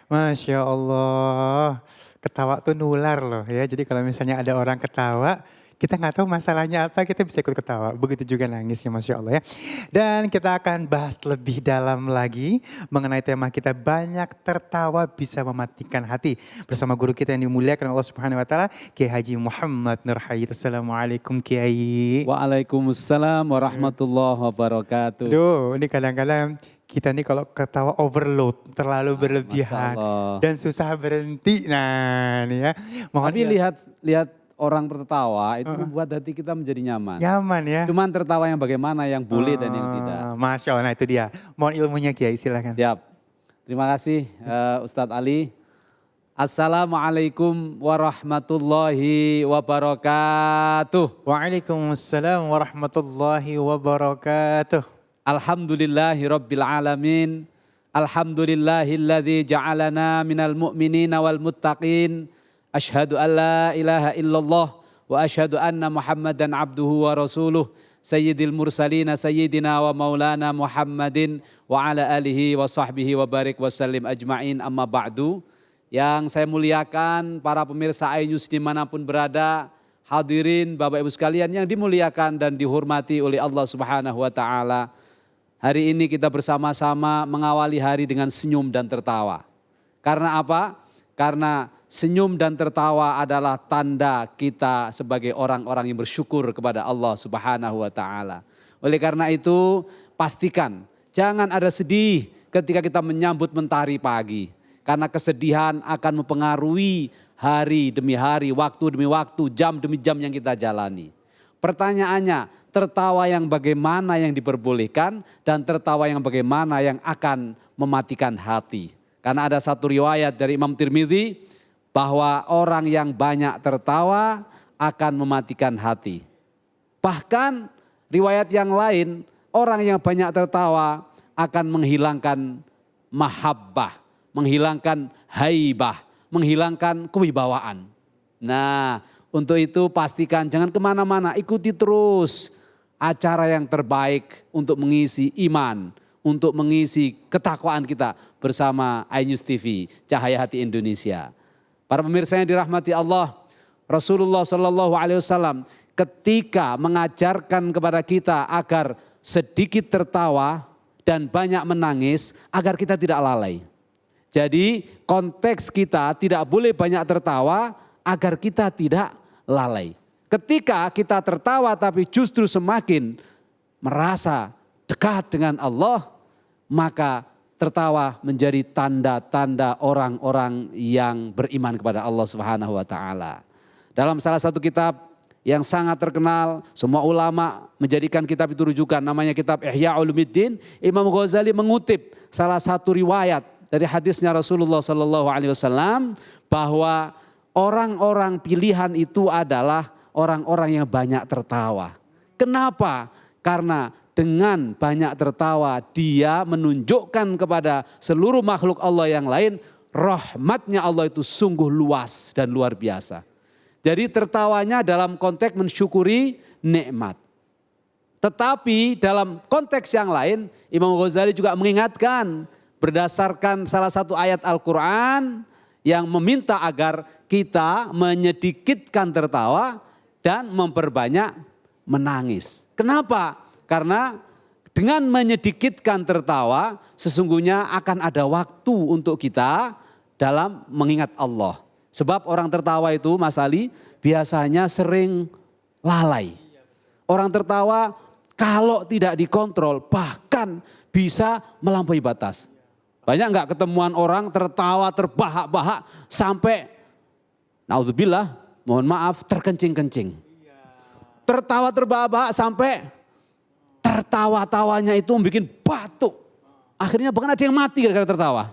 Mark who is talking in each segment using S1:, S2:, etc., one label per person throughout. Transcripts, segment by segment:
S1: Masya Allah, ketawa tuh nular loh ya. Jadi kalau misalnya ada orang ketawa, kita nggak tahu masalahnya apa, kita bisa ikut ketawa. Begitu juga nangis ya Masya Allah ya. Dan kita akan bahas lebih dalam lagi mengenai tema kita banyak tertawa bisa mematikan hati. Bersama guru kita yang dimuliakan Allah Subhanahu Wa Taala, Kiai Haji Muhammad Nur Hayat. Assalamualaikum Kiai.
S2: Waalaikumsalam warahmatullahi wabarakatuh.
S1: Aduh, ini kadang-kadang kita nih kalau ketawa overload, terlalu
S2: Masya
S1: berlebihan
S2: Allah.
S1: dan susah berhenti. Nah, nih ya. Mohon
S2: Tapi lihat orang tertawa itu membuat hati kita menjadi nyaman.
S1: nyaman ya.
S2: Cuman tertawa yang bagaimana, yang boleh dan yang tidak.
S1: Masya Allah, nah itu dia. Mohon ilmunya Kiai, silakan.
S2: Siap. Terima kasih Ustadz Ali. Assalamualaikum warahmatullahi wabarakatuh.
S1: Waalaikumsalam warahmatullahi wabarakatuh.
S2: Alhamdulillahi rabbil alamin. Alhamdulillahilladzi ja'alana minal mu'minina wal muttaqin. Ashhadu an la ilaha illallah wa ashhadu anna Muhammadan abduhu wa rasuluh. Sayyidil mursalina sayyidina wa maulana Muhammadin wa ala alihi wa sahbihi wa barik wa sallim ajma'in, amma ba'du. Yang saya muliakan para pemirsa iNews dimanapun berada, hadirin Bapak Ibu sekalian yang dimuliakan dan dihormati oleh Allah Subhanahu Wa Taala. Hari ini kita bersama-sama mengawali hari dengan senyum dan tertawa. Karena apa? Karena senyum dan tertawa adalah tanda kita sebagai orang-orang yang bersyukur kepada Allah Subhanahu Wa Taala. Oleh karena itu pastikan jangan ada sedih ketika kita menyambut mentari pagi. Karena kesedihan akan mempengaruhi hari demi hari, waktu demi waktu, jam demi jam yang kita jalani. Pertanyaannya, tertawa yang bagaimana yang diperbolehkan dan tertawa yang bagaimana yang akan mematikan hati. Karena ada satu riwayat dari Imam Tirmidzi bahwa orang yang banyak tertawa akan mematikan hati. Bahkan riwayat yang lain, orang yang banyak tertawa akan menghilangkan mahabbah, menghilangkan haibah, menghilangkan kewibawaan. Nah, untuk itu pastikan jangan kemana-mana, ikuti terus acara yang terbaik untuk mengisi iman, untuk mengisi ketakwaan kita bersama iNews TV, Cahaya Hati Indonesia. Para pemirsa yang dirahmati Allah, Rasulullah SAW ketika mengajarkan kepada kita agar sedikit tertawa dan banyak menangis agar kita tidak lalai. Jadi konteks kita tidak boleh banyak tertawa agar kita tidak lalai. Ketika kita tertawa tapi justru semakin merasa dekat dengan Allah, maka tertawa menjadi tanda-tanda orang-orang yang beriman kepada Allah Subhanahu Wa Taala. Dalam salah satu kitab yang sangat terkenal, semua ulama menjadikan kitab itu rujukan, namanya kitab Ihya Ulumuddin. Imam Ghazali mengutip salah satu riwayat dari hadisnya Rasulullah SAW bahwa orang-orang pilihan itu adalah orang-orang yang banyak tertawa. Kenapa? Karena dengan banyak tertawa dia menunjukkan kepada seluruh makhluk Allah yang lain rahmatnya Allah itu sungguh luas dan luar biasa. Jadi tertawanya dalam konteks mensyukuri nikmat. Tetapi dalam konteks yang lain Imam Ghazali juga mengingatkan berdasarkan salah satu ayat Al-Quran yang meminta agar kita menyedikitkan tertawa dan memperbanyak menangis. Kenapa? Karena dengan menyedikitkan tertawa sesungguhnya akan ada waktu untuk kita dalam mengingat Allah. Sebab orang tertawa itu Mas Ali biasanya sering lalai. Orang tertawa kalau tidak dikontrol bahkan bisa melampaui batas. Banyak enggak ketemuan orang tertawa terbahak-bahak sampai naudzubillah, mohon maaf, terkencing-kencing. Tertawa terbahak-bahak sampai tertawa-tawanya itu bikin batuk. Akhirnya bahkan ada yang mati gara-gara tertawa.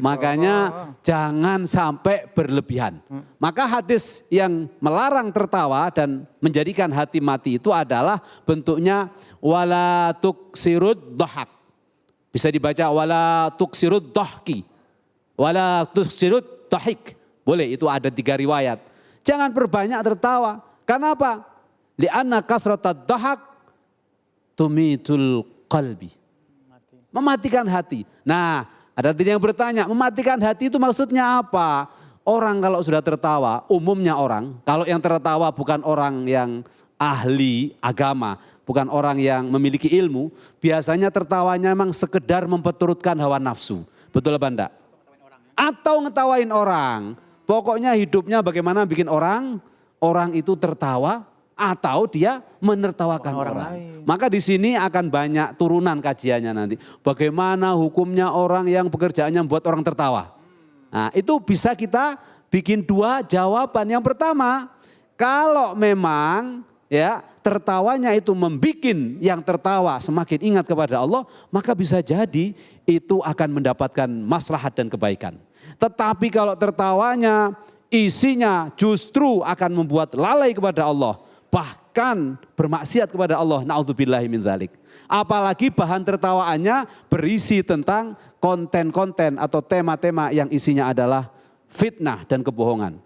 S2: Makanya jangan sampai berlebihan. Maka hadis yang melarang tertawa dan menjadikan hati mati itu adalah bentuknya wala tuksirud dhahak. Bisa dibaca wala tuksirud dhahki, wala tuksirud dhahik. Boleh, itu ada 3 riwayat. Jangan perbanyak tertawa. Karena apa? Li'anna kasratad dhahak tumitul qalbi. Mematikan hati. Nah, Ada yang bertanya, mematikan hati itu maksudnya apa? Orang kalau sudah tertawa, umumnya orang, kalau yang tertawa bukan orang yang ahli agama, bukan orang yang memiliki ilmu, biasanya tertawanya memang sekedar memperturutkan hawa nafsu. Betul apa enggak? Atau ngetawain orang. Pokoknya hidupnya bagaimana bikin orang itu tertawa atau dia menertawakan orang. Maka di sini akan banyak turunan kajiannya nanti. Bagaimana hukumnya orang yang pekerjaannya membuat orang tertawa. Nah, itu bisa kita bikin dua jawaban. Yang pertama, kalau memang ya tertawanya itu membikin yang tertawa semakin ingat kepada Allah, maka bisa jadi itu akan mendapatkan maslahat dan kebaikan. Tetapi kalau tertawanya isinya justru akan membuat lalai kepada Allah, bahkan bermaksiat kepada Allah, na'udzubillahi min dzalik. Apalagi bahan tertawaannya berisi tentang konten-konten atau tema-tema yang isinya adalah fitnah dan kebohongan.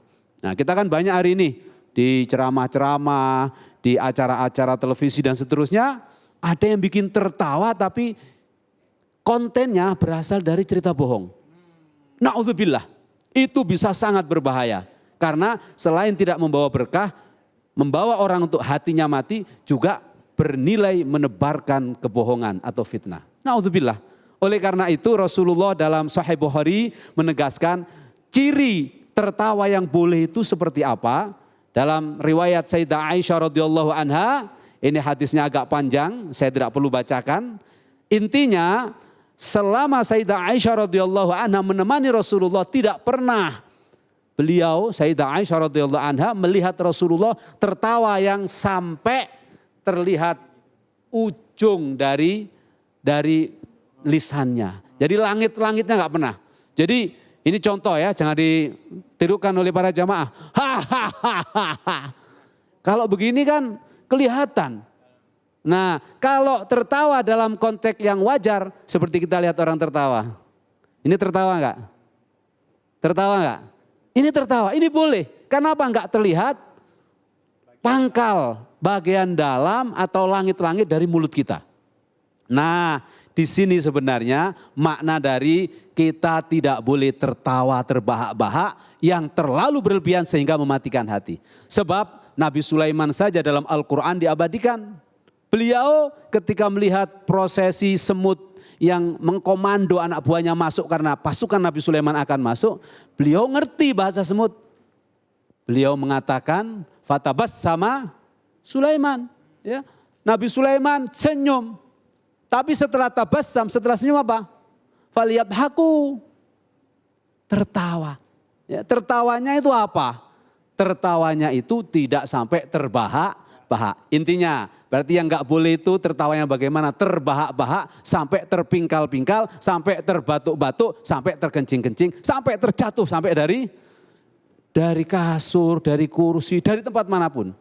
S2: Nah, kita kan banyak hari ini di ceramah-ceramah, di acara-acara televisi dan seterusnya, ada yang bikin tertawa tapi kontennya berasal dari cerita bohong. Na'udzubillah, itu bisa sangat berbahaya. Karena selain tidak membawa berkah, membawa orang untuk hatinya mati, juga bernilai menebarkan kebohongan atau fitnah. Na'udzubillah. Oleh karena itu Rasulullah dalam Sahih Bukhari menegaskan ciri tertawa yang boleh itu seperti apa. Dalam riwayat Sayyidah Aisyah radhiyallahu anha, ini hadisnya agak panjang, saya tidak perlu bacakan. Intinya, selama Sayyidah Aisyah radhiyallahu anha menemani Rasulullah, tidak pernah beliau Sayyidah Aisyah radhiyallahu anha melihat Rasulullah tertawa yang sampai terlihat ujung dari lisannya. Jadi langit-langitnya nggak pernah. Jadi ini contoh ya, jangan ditirukan oleh para jamaah. Hahaha. Kalau begini kan kelihatan. Nah, kalau tertawa dalam konteks yang wajar, seperti kita lihat orang tertawa. Ini tertawa enggak? Tertawa enggak? Ini tertawa, ini boleh. Kenapa enggak terlihat pangkal bagian dalam atau langit-langit dari mulut kita? Nah, di sini sebenarnya makna dari kita tidak boleh tertawa terbahak-bahak yang terlalu berlebihan sehingga mematikan hati. Sebab Nabi Sulaiman saja dalam Al-Quran diabadikan. Beliau ketika melihat prosesi semut yang mengkomando anak buahnya masuk karena pasukan Nabi Sulaiman akan masuk. Beliau ngerti bahasa semut. Beliau mengatakan fatabas sama Sulaiman. Ya. Nabi Sulaiman senyum. Tapi setelah tabassam, setelah senyum apa? Faliyadhaku. Tertawa. Ya, tertawanya itu apa? Tertawanya itu tidak sampai terbahak-bahak. Intinya berarti yang gak boleh itu tertawanya bagaimana? Terbahak-bahak, sampai terpingkal-pingkal, sampai terbatuk-batuk, sampai terkencing-kencing, sampai terjatuh, sampai dari kasur, dari kursi, dari tempat manapun.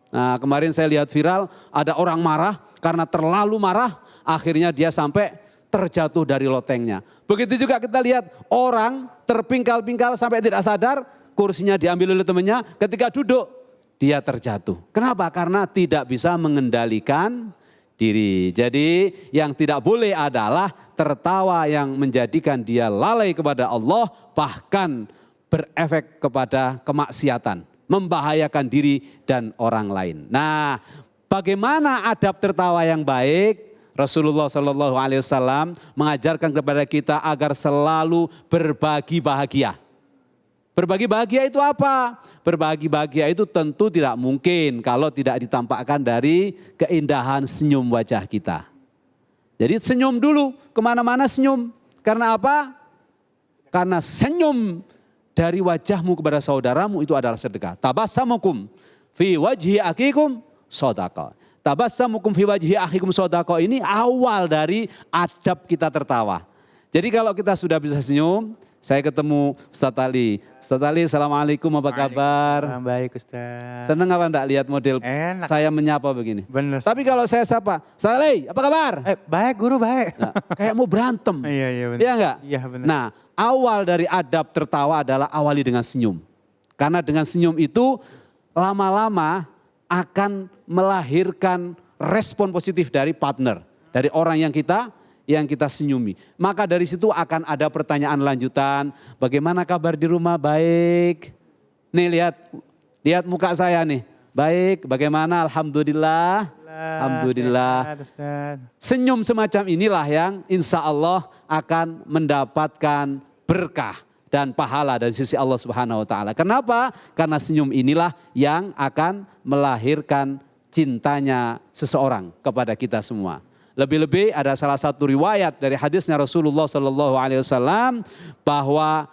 S2: Nah, kemarin saya lihat viral ada orang marah karena terlalu marah, akhirnya dia sampai terjatuh dari lotengnya. Begitu juga kita lihat orang terpingkal-pingkal sampai tidak sadar, kursinya diambil oleh temannya, ketika duduk dia terjatuh. Kenapa? Karena tidak bisa mengendalikan diri. Jadi yang tidak boleh adalah tertawa yang menjadikan dia lalai kepada Allah, bahkan berefek kepada kemaksiatan, membahayakan diri dan orang lain. Nah, bagaimana adab tertawa yang baik? Rasulullah Shallallahu Alaihi Wasallam mengajarkan kepada kita agar selalu berbagi bahagia. Berbagi bahagia itu apa? Berbagi bahagia itu tentu tidak mungkin kalau tidak ditampakkan dari keindahan senyum wajah kita. Jadi senyum dulu, kemana-mana senyum. Karena apa? Karena senyum dari wajahmu kepada saudaramu itu adalah sedekah. Tabassamukum fi wajhi akikum shadaqah. Tabassamukum fi wajhi akhikum shadaqah ini awal dari adab kita tertawa. Jadi kalau kita sudah bisa senyum, saya ketemu Ustaz Ali. Ustaz Ali, assalamualaikum, apa kabar?
S1: Baik Ustaz.
S2: Senang apa enggak lihat model
S1: Enak.
S2: saya menyapa begini?
S1: Bener.
S2: Tapi kalau saya sapa, Ustaz Ali, apa kabar?
S1: Baik guru, baik.
S2: Nah, kayak mau berantem.
S1: Iya benar.
S2: Iya enggak?
S1: Iya benar.
S2: Nah, awal dari adab tertawa adalah awali dengan senyum. Karena dengan senyum itu lama-lama akan melahirkan respon positif dari partner. Dari orang yang kita yang kita senyumi. Maka dari situ akan ada pertanyaan lanjutan, bagaimana kabar di rumah? Baik. Nih lihat muka saya nih. Baik, bagaimana? Alhamdulillah. Alhamdulillah.
S1: Sehat, Ustaz.
S2: Senyum semacam inilah yang insya Allah akan mendapatkan berkah dan pahala dari sisi Allah Subhanahu wa taala. Kenapa? Karena senyum inilah yang akan melahirkan cintanya seseorang kepada kita semua. Lebih-lebih ada salah satu riwayat dari hadisnya Rasulullah Sallallahu Alaihi Wasallam bahwa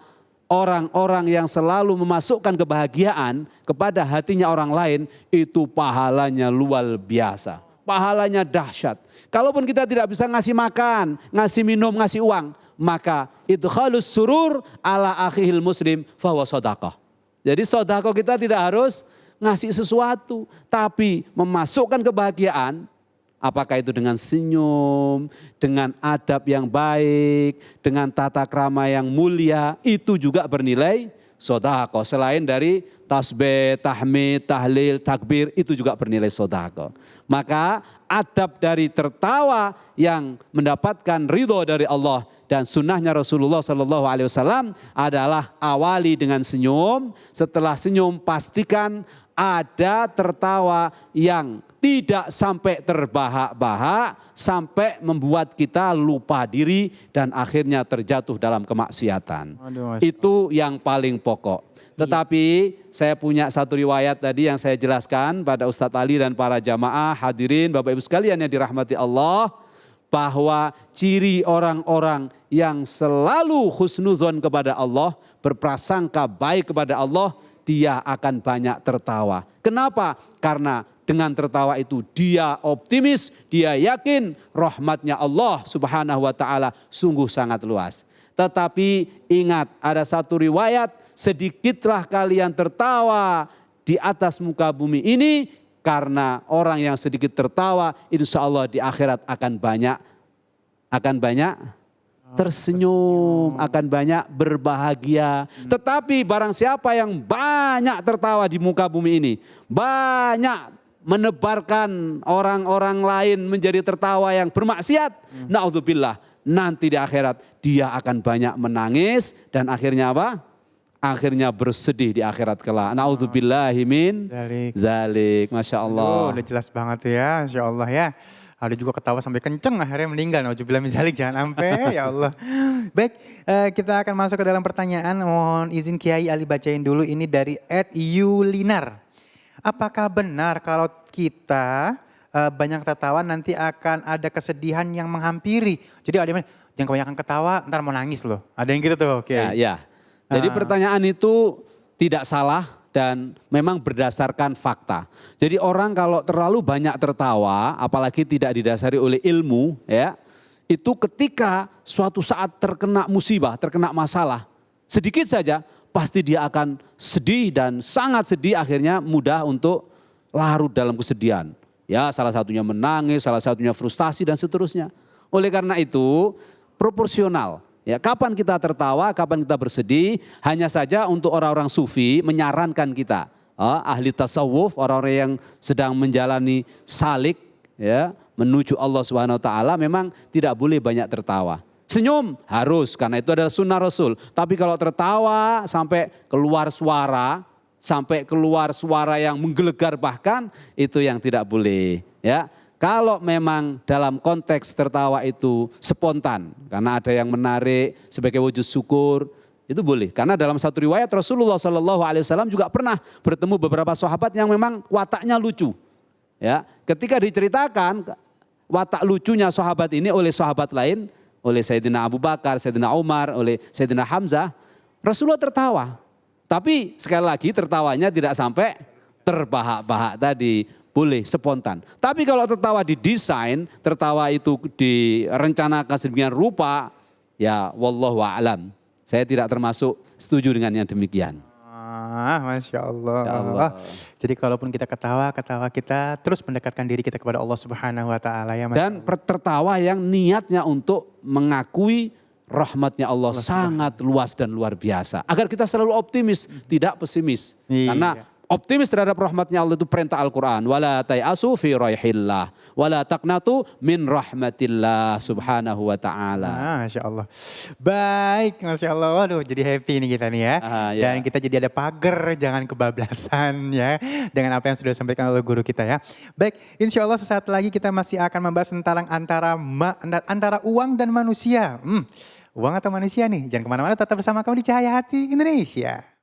S2: orang-orang yang selalu memasukkan kebahagiaan kepada hatinya orang lain itu pahalanya luar biasa. Pahalanya dahsyat. Kalaupun kita tidak bisa ngasih makan, ngasih minum, ngasih uang, maka itu khalus surur ala akhihil muslim fahuwa sodaqah. Jadi sodaqah kita tidak harus ngasih sesuatu, tapi memasukkan kebahagiaan. Apakah itu dengan senyum, dengan adab yang baik, dengan tata krama yang mulia, itu juga bernilai sodaqah. Selain dari tasbih, tahmid, tahlil, takbir, itu juga bernilai sodaqah. Maka adab dari tertawa yang mendapatkan ridho dari Allah dan sunnahnya Rasulullah Sallallahu Alaihi Wasallam adalah awali dengan senyum. Setelah senyum pastikan ada tertawa yang tidak sampai terbahak-bahak, sampai membuat kita lupa diri dan akhirnya terjatuh dalam kemaksiatan. Itu yang paling pokok. Tetapi saya punya satu riwayat tadi yang saya jelaskan pada Ustadz Ali dan para jamaah hadirin Bapak Ibu sekalian yang dirahmati Allah. Bahwa ciri orang-orang yang selalu husnudzon kepada Allah, berprasangka baik kepada Allah, dia akan banyak tertawa. Kenapa? Karena dengan tertawa itu dia optimis, dia yakin rahmatnya Allah Subhanahu wa taala sungguh sangat luas. Tetapi ingat, ada satu riwayat, sedikitlah kalian tertawa di atas muka bumi ini, karena orang yang sedikit tertawa insya Allah di akhirat akan banyak tersenyum, akan banyak berbahagia. Tetapi barang siapa yang banyak tertawa di muka bumi ini, banyak menebarkan orang-orang lain menjadi tertawa yang bermaksiat, naudzubillah, nanti di akhirat dia akan banyak menangis dan akhirnya apa? Akhirnya bersedih di akhirat kelak. Naudzubillahi min dzalik. Masya Allah.
S1: Udah jelas banget ya, Masya Allah ya. Ada juga ketawa sampai kenceng akhirnya meninggal. Naudzubillah min dzalik, jangan sampai ya Allah. Baik, kita akan masuk ke dalam pertanyaan. Mohon izin Kiai Ali bacain dulu ini dari @yulinar. Apakah benar kalau kita banyak tertawa nanti akan ada kesedihan yang menghampiri? Jadi ada yang jangan kebanyakan ketawa ntar mau nangis loh. Ada yang gitu tuh Kiai.
S2: Ya. Jadi pertanyaan itu tidak salah dan memang berdasarkan fakta. Jadi orang kalau terlalu banyak tertawa, apalagi tidak didasari oleh ilmu, ya, itu ketika suatu saat terkena musibah, terkena masalah, sedikit saja pasti dia akan sedih dan sangat sedih, akhirnya mudah untuk larut dalam kesedihan. Ya, salah satunya menangis, salah satunya frustasi dan seterusnya. Oleh karena itu proporsional. Ya, kapan kita tertawa, kapan kita bersedih, hanya saja untuk orang-orang sufi menyarankan kita, ahli tasawuf, orang-orang yang sedang menjalani salik, ya, menuju Allah Subhanahu wa taala, memang tidak boleh banyak tertawa. Senyum harus, karena itu adalah sunnah Rasul. Tapi kalau tertawa sampai keluar suara yang menggelegar bahkan, itu yang tidak boleh, ya. Kalau memang dalam konteks tertawa itu spontan, karena ada yang menarik sebagai wujud syukur, itu boleh. Karena dalam satu riwayat Rasulullah Sallallahu Alaihi Wasallam juga pernah bertemu beberapa sahabat yang memang wataknya lucu. Ya, ketika diceritakan watak lucunya sahabat ini oleh sahabat lain, oleh Sayyidina Abu Bakar, Sayyidina Umar, oleh Sayyidina Hamzah, Rasulullah tertawa. Tapi sekali lagi tertawanya tidak sampai terbahak-bahak tadi. Boleh spontan. Tapi kalau tertawa didesain, tertawa itu direncanakan sedemikian rupa, ya wallahu a'lam. Saya tidak termasuk setuju dengan yang demikian.
S1: Masya Allah. Jadi kalaupun kita ketawa kita terus mendekatkan diri kita kepada Allah Subhanahu wa taala ya.
S2: Dan tertawa yang niatnya untuk mengakui rahmatnya Allah sangat luas dan luar biasa. Agar kita selalu optimis, tidak pesimis. Karena optimis terhadap rahmatnya Allah itu perintah Al-Quran. Wala tayasu fi raihillah. Wala taqnatu min rahmatillah subhanahu wa ta'ala.
S1: Masya Allah. Baik, Masya Allah. Waduh, jadi happy nih kita nih ya.
S2: Ya.
S1: Dan kita jadi ada pagar, jangan kebablasan ya. Dengan apa yang sudah disampaikan oleh guru kita ya. Baik, insya Allah sesaat lagi kita masih akan membahas tentang antara uang dan manusia. Uang atau manusia nih? Jangan kemana-mana, tetap bersama kami di Cahaya Hati Indonesia.